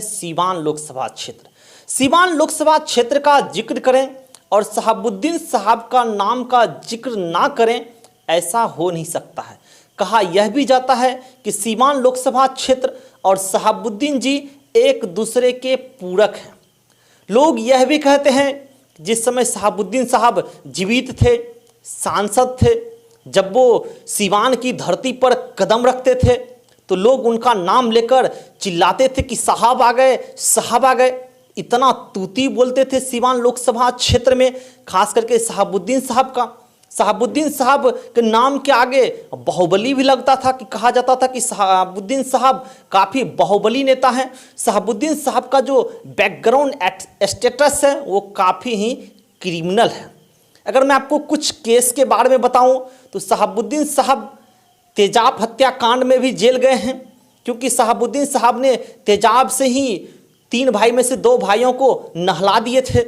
सीवान लोकसभा क्षेत्र। सीवान लोकसभा क्षेत्र का जिक्र करें और शहाबुद्दीन साहब का नाम का जिक्र ना करें, ऐसा हो नहीं सकता है। कहा यह भी जाता है कि सीवान लोकसभा क्षेत्र और शहाबुद्दीन जी एक दूसरे के पूरक हैं। लोग यह भी कहते हैं जिस समय शहाबुद्दीन साहब जीवित थे, सांसद थे, जब वो सीवान की धरती पर कदम रखते थे तो लोग उनका नाम लेकर चिल्लाते थे कि साहब आ गए, साहब आ गए। इतना तूती बोलते थे सीवान लोकसभा क्षेत्र में, खास करके शहाबुद्दीन साहब का। शहाबुद्दीन साहब के नाम के आगे बाहुबली भी लगता था, कि कहा जाता था कि शहाबुद्दीन साहब काफ़ी बाहुबली नेता हैं। शहाबुद्दीन साहब का जो बैकग्राउंड स्टेटस है वो काफ़ी ही क्रिमिनल है। अगर मैं आपको कुछ केस के बारे में बताऊं तो शहाबुद्दीन साहब तेजाब हत्याकांड में भी जेल गए हैं, क्योंकि शहाबुद्दीन साहब ने तेजाब से ही 3 भाई में से 2 भाइयों को नहला दिए थे।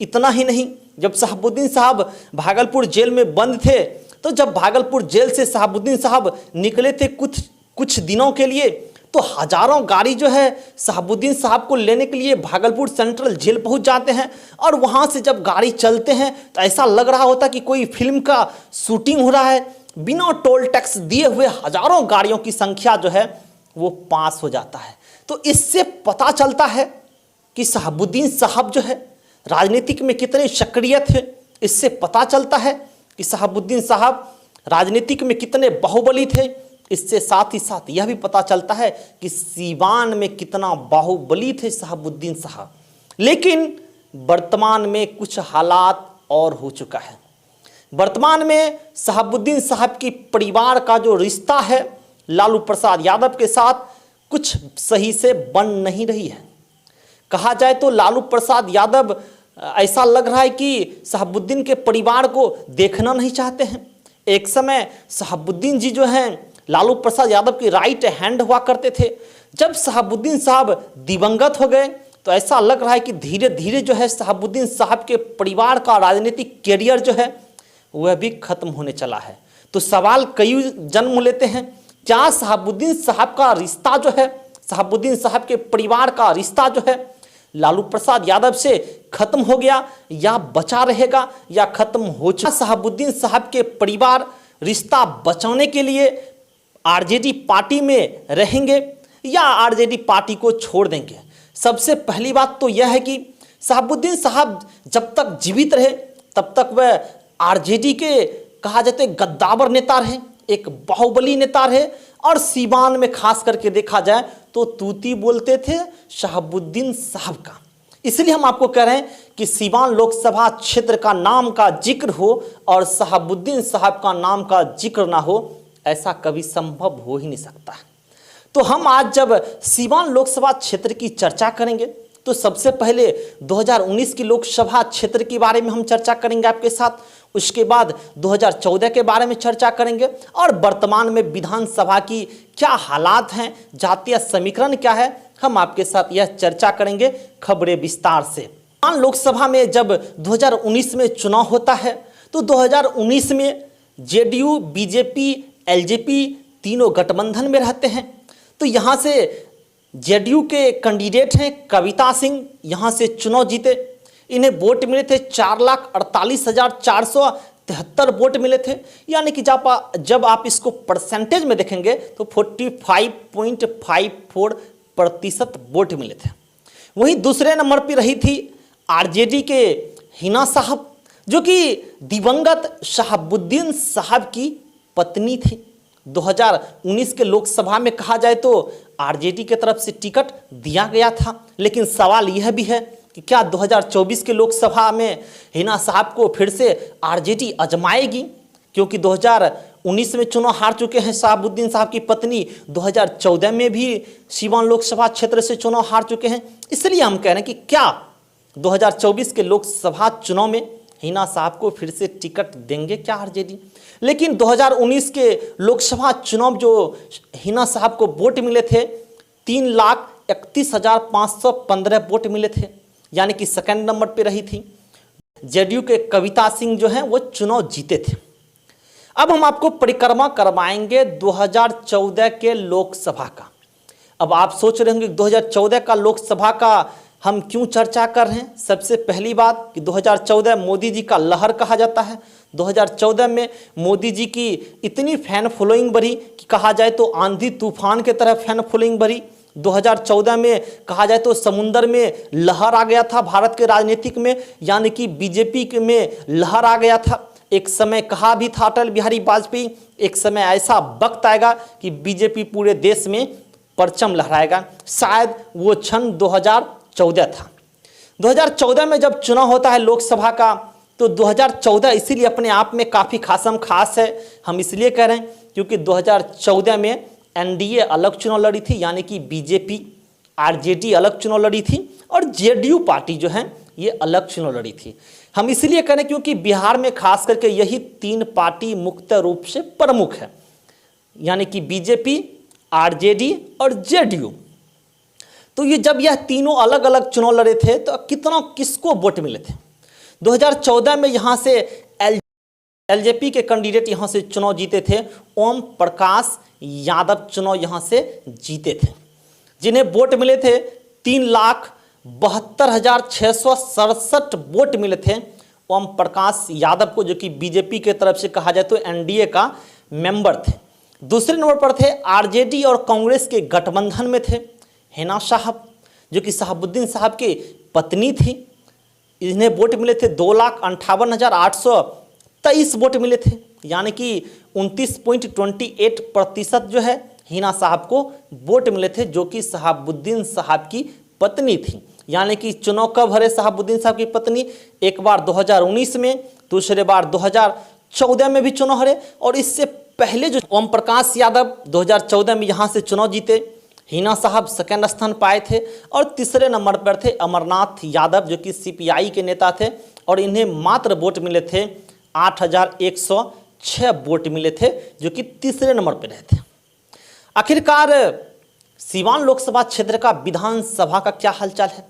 इतना ही नहीं, जब शहाबुद्दीन साहब भागलपुर जेल में बंद थे तो जब भागलपुर जेल से शहाबुद्दीन साहब निकले थे कुछ दिनों के लिए, तो हजारों गाड़ी जो है शहाबुद्दीन साहब को लेने के लिए भागलपुर सेंट्रल जेल पहुंच जाते हैं। और वहां से जब गाड़ी चलते हैं तो ऐसा लग रहा होता कि कोई फिल्म का शूटिंग हो रहा है। बिना टोल टैक्स दिए हुए हजारों गाड़ियों की संख्या जो है वो पास हो जाता है। तो इससे पता चलता है कि शहाबुद्दीन साहब जो है राजनीतिक में कितने सक्रिय थे। इससे पता चलता है कि शहाबुद्दीन साहब राजनीतिक में कितने बाहुबली थे। इससे साथ ही साथ यह भी पता चलता है कि सीवान में कितना बाहुबली थे शहाबुद्दीन साहब। लेकिन वर्तमान में कुछ हालात और हो चुका है। वर्तमान में शहाबुद्दीन साहब की परिवार का जो रिश्ता है लालू प्रसाद यादव के साथ कुछ सही से बन नहीं रही है। कहा जाए तो लालू प्रसाद यादव ऐसा लग रहा है कि शहाबुद्दीन के परिवार को देखना नहीं चाहते हैं। एक समय शहाबुद्दीन जी जो हैं लालू प्रसाद यादव के राइट हैंड हुआ करते थे। जब शहाबुद्दीन साहब दिवंगत हो गए तो ऐसा लग रहा है कि धीरे धीरे जो है शहाबुद्दीन साहब के परिवार का राजनीतिक कैरियर जो है वह भी खत्म होने चला है। तो सवाल कई जन्म लेते हैं, क्या शहाबुद्दीन साहब का रिश्ता जो है, शहाबुद्दीन साहब के परिवार का रिश्ता जो है लालू प्रसाद यादव से खत्म हो गया या बचा रहेगा या खत्म हो चुका? शहाबुद्दीन साहब के परिवार रिश्ता बचाने के लिए आरजेडी पार्टी में रहेंगे या आरजेडी पार्टी को छोड़ देंगे? सबसे पहली बात तो यह है कि शहाबुद्दीन साहब जब तक जीवित रहे तब तक वह आरजेडी के कहा जाते गद्दावर नेता रहे, एक बाहुबली नेता रहे। और सीवान में खास करके देखा जाए तो तूती बोलते थे शहाबुद्दीन साहब का। इसलिए हम आपको कह रहे हैं कि सीवान लोकसभा क्षेत्र का नाम का जिक्र हो और शहाबुद्दीन साहब का नाम का जिक्र ना हो, ऐसा कभी संभव हो ही नहीं सकता। तो हम आज जब सीवान लोकसभा क्षेत्र की चर्चा करेंगे तो सबसे पहले 2019 की लोकसभा क्षेत्र के बारे में हम चर्चा करेंगे आपके साथ। उसके बाद 2014 के बारे में चर्चा करेंगे और वर्तमान में विधानसभा की क्या हालात हैं, जातीय समीकरण क्या है, हम आपके साथ यह चर्चा करेंगे खबरें विस्तार से। लोकसभा में जब 2019 में चुनाव होता है तो 2019 में जेडीयू, बीजेपी, एलजेपी तीनों गठबंधन में रहते हैं। तो यहाँ से जेडीयू के कैंडिडेट हैं कविता सिंह, यहाँ से चुनाव जीते। इन्हें वोट मिले थे 4,48,473 वोट मिले थे, यानी कि जब आप इसको परसेंटेज में देखेंगे तो 45.54% वोट मिले थे। वहीं दूसरे नंबर पर रही थी आरजेडी के हिना साहब, जो कि दिवंगत शहाबुद्दीन साहब की पत्नी थी। 2019 के लोकसभा में कहा जाए तो आरजेडी के तरफ से टिकट दिया गया था, लेकिन सवाल यह भी है कि क्या 2024 के लोकसभा में हिना साहब को फिर से आरजेडी आजमाएगी? क्योंकि 2019 में चुनाव हार चुके हैं शहाबुद्दीन साहब की पत्नी, 2014 में भी सीवान लोकसभा क्षेत्र से चुनाव हार चुके हैं। इसलिए हम कह रहे हैं कि क्या 2024 के लोकसभा चुनाव में हिना साहब को फिर से टिकट देंगे क्या आरजेडी? लेकिन 2019 के लोकसभा चुनाव जो हिना साहब को वोट मिले थे 3,31,515 वोट मिले थे, यानी कि सेकंड नंबर पे रही थी। जेडीयू के कविता सिंह जो हैं वो चुनाव जीते थे। अब हम आपको परिक्रमा करवाएंगे 2014 के लोकसभा का। अब आप सोच रहे होंगे 2014 का लोकसभा का हम क्यों चर्चा कर रहे हैं। सबसे पहली बात कि 2014 मोदी जी का लहर कहा जाता है। 2014 में मोदी जी की इतनी फैन फॉलोइंग बढ़ी कि कहा जाए तो आंधी तूफान की तरह फैन फॉलोइंग बढ़ी। 2014 में कहा जाए तो समुंदर में लहर आ गया था भारत के राजनीतिक में, यानी कि बीजेपी में लहर आ गया था। एक समय कहा भी था अटल बिहारी वाजपेयी, एक समय ऐसा वक्त आएगा कि बीजेपी पूरे देश में परचम लहराएगा। शायद वो क्षण 2014 था। 2014 में जब चुनाव होता है लोकसभा का, तो 2014 इसीलिए अपने आप में काफ़ी खास है। हम इसलिए कह रहे हैं क्योंकि 2014 में एनडीए अलग चुनाव लड़ी थी, यानी कि बीजेपी आरजेडी अलग चुनाव लड़ी थी और जेडीयू पार्टी जो है ये अलग चुनाव लड़ी थी। हम इसलिए कह रहे हैं क्योंकि बिहार में खास करके यही तीन पार्टी मुख्य रूप से प्रमुख है, यानी कि बीजेपी, आरजेडी और जेडीयू। तो ये जब यह तीनों अलग अलग चुनाव लड़े थे तो किसको वोट मिले थे। 2014 में यहाँ से एलजेपी के कैंडिडेट यहाँ से चुनाव जीते थे। ओम प्रकाश यादव चुनाव यहाँ से जीते थे, जिन्हें वोट मिले थे 3,72,667 वोट मिले थे ओम प्रकाश यादव को, जो कि बीजेपी के तरफ से कहा जाए तो एनडीए का मेंबर थे। दूसरे नंबर पर थे आरजेडी और कांग्रेस के गठबंधन में थे हिना साहब, जो कि शहाबुद्दीन साहब की पत्नी थी। इन्हें वोट मिले थे 2,58,823 वोट मिले थे, यानी कि 29.28% जो है हिना साहब को वोट मिले थे, जो कि शहाबुद्दीन साहब की पत्नी थी। यानी कि चुनाव कब हरे शहाबुद्दीन साहब की पत्नी, एक बार 2019 में, दूसरे बार 2014 में भी चुनाव हरे। और इससे पहले जो ओम प्रकाश यादव 2014 में यहाँ से चुनाव जीते, हिना साहब सेकंड स्थान पाए थे और तीसरे नंबर पर थे अमरनाथ यादव, जो कि सीपीआई के नेता थे और इन्हें मात्र वोट मिले थे 8,106 वोट मिले थे, जो कि तीसरे नंबर पर रहे थे। आखिरकार सीवान लोकसभा क्षेत्र का विधानसभा का क्या हालचाल है।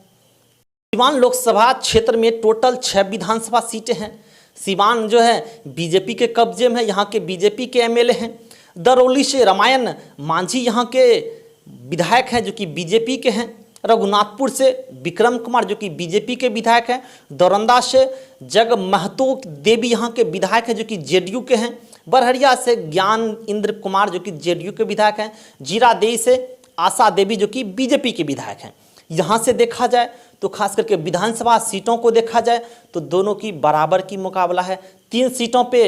सीवान लोकसभा क्षेत्र में टोटल 6 विधानसभा सीटें हैं। सीवान जो है बीजेपी के कब्जे में है, यहाँ के बीजेपी के एमएलए हैं। दरौली से रामायण मांझी यहाँ के विधायक हैं, जो कि बीजेपी के हैं। रघुनाथपुर से विक्रम कुमार, जो कि बीजेपी के विधायक हैं। दौरंदा से जग महतो देवी यहाँ के विधायक हैं, जो कि जेडीयू के हैं। बरहरिया से ज्ञान इंद्र कुमार, जो कि जेडीयू के विधायक हैं। जीरादेई से आशा देवी, जो कि बीजेपी के विधायक हैं। यहाँ से देखा जाए तो खास करके विधानसभा सीटों को देखा जाए तो दोनों की बराबर की मुकाबला है। 3 सीटों पे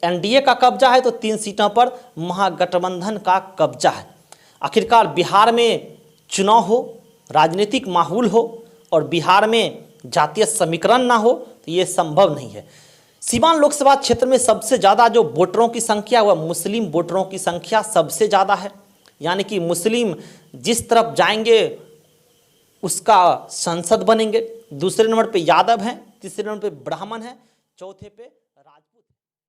एनडीए का कब्जा है तो 3 सीटों पर महागठबंधन का कब्जा है। आखिरकार बिहार में चुनाव हो, राजनीतिक माहौल हो और बिहार में जातीय समीकरण ना हो तो ये संभव नहीं है। सीवान लोकसभा क्षेत्र में सबसे ज़्यादा जो वोटरों की संख्या वह मुस्लिम वोटरों की संख्या सबसे ज़्यादा है, यानी कि मुस्लिम जिस तरफ जाएंगे उसका संसद बनेंगे। दूसरे नंबर पे यादव हैं, तीसरे नंबर पे ब्राह्मण हैं, चौथे पे